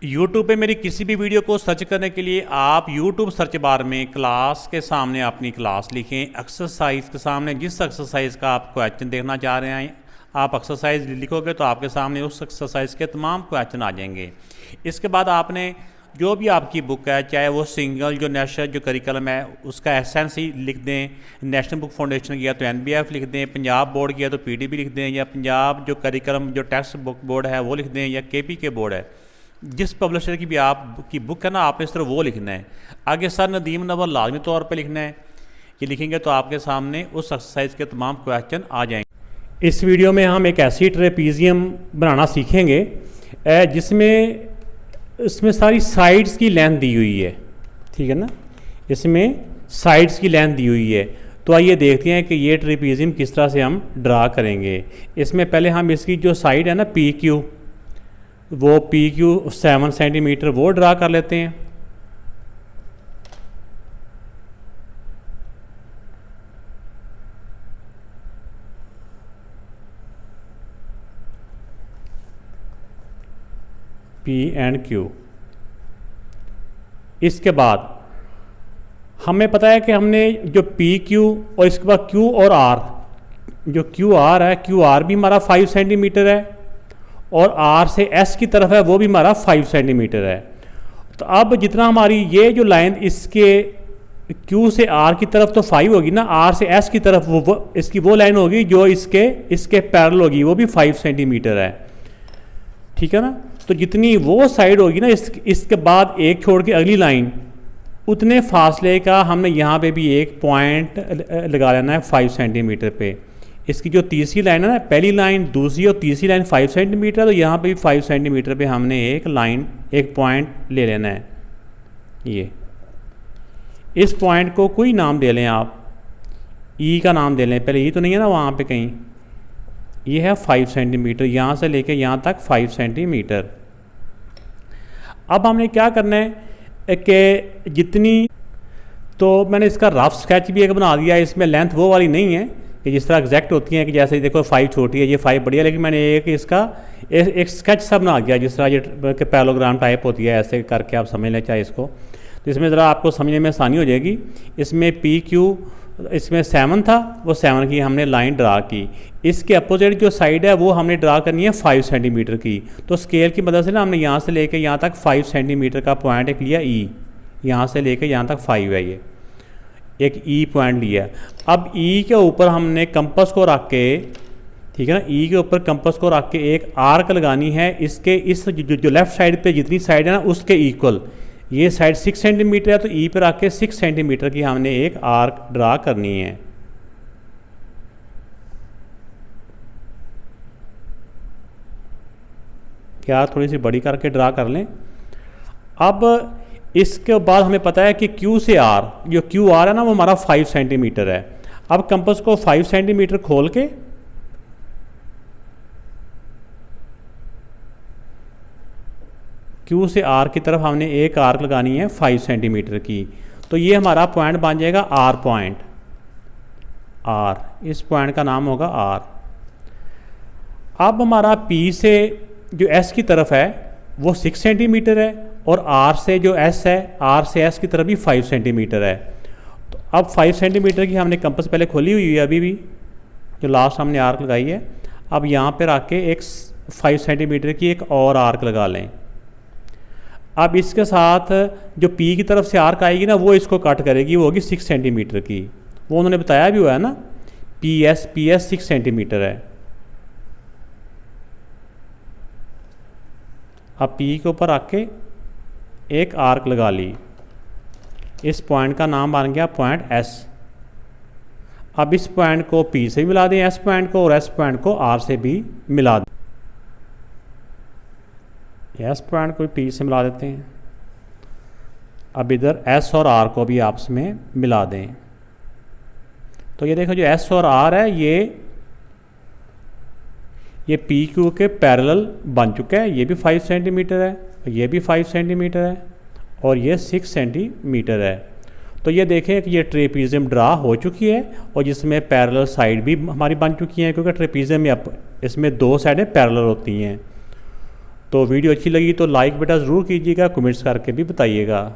YouTube पे मेरी किसी भी वीडियो को सर्च करने के लिए आप YouTube सर्च बार में क्लास के सामने अपनी क्लास लिखें। एक्सरसाइज के सामने जिस एक्सरसाइज का आप क्वेश्चन देखना चाह रहे हैं आप एक्सरसाइज लिखोगे तो आपके सामने उस एक्सरसाइज के तमाम क्वेश्चन आ जाएंगे। इसके बाद आपने जो भी आपकी बुक है, चाहे वो सिंगल जो नेशनल जो करिकुलम है उसका एसेंस ही लिख दें, नेशनल बुक फाउंडेशन किया तो NBF लिख दें, पंजाब बोर्ड किया तो PDB लिख दें, या पंजाब जो करिकुलम जो टेक्स्ट बुक बोर्ड है वो लिख दें, या KPK बोर्ड है, जिस पब्लिशर की भी आपकी बुक है ना आपने इस तरह वो लिखना है। आगे सर नदीम नवल लाजमी तौर पे लिखना है। ये लिखेंगे तो आपके सामने उस एक्सरसाइज के तमाम क्वेश्चन आ जाएंगे। इस वीडियो में हम एक ऐसी ट्रेपीजियम बनाना सीखेंगे जिसमें इसमें सारी साइड्स की लेंथ दी हुई है, ठीक है ना, इसमें साइड्स की लेंथ दी हुई है। तो आइए देखते हैं कि ये ट्रेपीजियम किस तरह से हम ड्रा करेंगे। इसमें पहले हम इसकी जो साइड है ना PQ, वो PQ 7 सेंटीमीटर वो ड्रा कर लेते हैं। P and Q। इसके बाद हमें पता है कि हमने जो PQ और इसके बाद Q और R, जो QR है, QR भी हमारा 5 सेंटीमीटर है और R से S की तरफ है वो भी हमारा 5 सेंटीमीटर है। तो अब जितना हमारी ये जो लाइन इसके Q से R की तरफ तो 5 होगी ना, R से S की तरफ वो इसकी वो लाइन होगी जो इसके पैरेलल होगी, वो भी 5 सेंटीमीटर है, ठीक है ना। तो जितनी वो साइड होगी ना इसके बाद एक छोड़ के अगली लाइन, उतने फासले का हमने यहाँ पे भी एक पॉइंट लगा लेना है 5 सेंटीमीटर पे। इसकी जो तीसरी लाइन है ना, पहली लाइन, दूसरी और तीसरी लाइन 5 सेंटीमीटर, तो यहाँ पे भी 5 सेंटीमीटर पे हमने एक लाइन, एक पॉइंट ले लेना है। ये इस पॉइंट को कोई नाम दे लें आप, E का नाम दे लें। पहले E तो नहीं है ना वहाँ पे कहीं, ये है 5 सेंटीमीटर, यहाँ से लेके यहाँ तक 5 सेंटीमीटर। अब हमने क्या करना है कि जितनी, तो मैंने इसका रफ स्केच भी एक बना दिया है। इसमें लेंथ वो वाली नहीं है कि जिस तरह एग्जैक्ट होती हैं कि जैसे देखो 5 छोटी है, ये 5 बड़ी है, लेकिन मैंने एक इसका एक स्केच सा बना दिया जिस तरह ये पैरेललोग्राम टाइप होती है, ऐसे करके आप समझ लें चाहे इसको। तो इसमें ज़रा आपको समझने में आसानी हो जाएगी। इसमें PQ इसमें 7 था, वो 7 की हमने लाइन ड्रा की। इसके अपोजिट जो साइड है वो हमने ड्रा करनी है 5 सेंटीमीटर की। तो स्केल की मदद से ना हमने यहाँ से लेके यहाँ तक 5 सेंटीमीटर का पॉइंट एक लिया E, यहाँ से लेके यहाँ तक 5 है, ये एक E पॉइंट लिया। अब E के ऊपर हमने कंपास को रख के, ठीक है ना, E के ऊपर कंपास को रख के एक आर्क लगानी है इसके इस जो लेफ्ट साइड पे जितनी साइड है ना उसके इक्वल। ये साइड 6 सेंटीमीटर है तो E पर रख के 6 सेंटीमीटर की हमने एक आर्क ड्रा करनी है। क्या थोड़ी सी बड़ी करके ड्रा कर लें। अब इसके बाद हमें पता है कि Q से R, जो QR है ना वो हमारा 5 सेंटीमीटर है। अब कंपास को 5 सेंटीमीटर खोल के Q से R की तरफ हमने एक आर्क लगानी है 5 सेंटीमीटर की। तो ये हमारा पॉइंट बन जाएगा R पॉइंट, R, इस पॉइंट का नाम होगा R। अब हमारा P से जो S की तरफ है वो 6 सेंटीमीटर है और R से जो S है, R से S की तरफ भी 5 सेंटीमीटर है। तो अब 5 सेंटीमीटर की हमने कंपास पहले खोली हुई है, अभी भी जो लास्ट हमने आर्क लगाई है। अब यहाँ पर आके एक 5 सेंटीमीटर की एक और आर्क लगा लें। अब इसके साथ जो P की तरफ से आर्क आएगी ना वो इसको कट करेगी, वो होगी 6 सेंटीमीटर की। वो उन्होंने बताया भी हुआ है ना, PS 6 सेंटीमीटर है। अब P के ऊपर आके एक आर्क लगा ली, इस पॉइंट का नाम बन गया पॉइंट S। अब इस पॉइंट को P से भी मिला दें S पॉइंट को, और S पॉइंट को R से भी मिला दें। S पॉइंट को P से मिला देते हैं। अब इधर S और R को भी आपस में मिला दें। तो ये देखो जो S और R है ये PQ के पैरेलल बन चुका है। ये भी 5 सेंटीमीटर है, ये भी 5 सेंटीमीटर है और ये 6 सेंटीमीटर है। तो ये देखें कि ये ट्रेपीजियम ड्रा हो चुकी है और जिसमें पैरेलल साइड भी हमारी बन चुकी हैं, क्योंकि ट्रेपीजियम में इसमें 2 साइडें पैरेलल होती हैं। तो वीडियो अच्छी लगी तो लाइक बेटा ज़रूर कीजिएगा, कमेंट्स करके भी बताइएगा।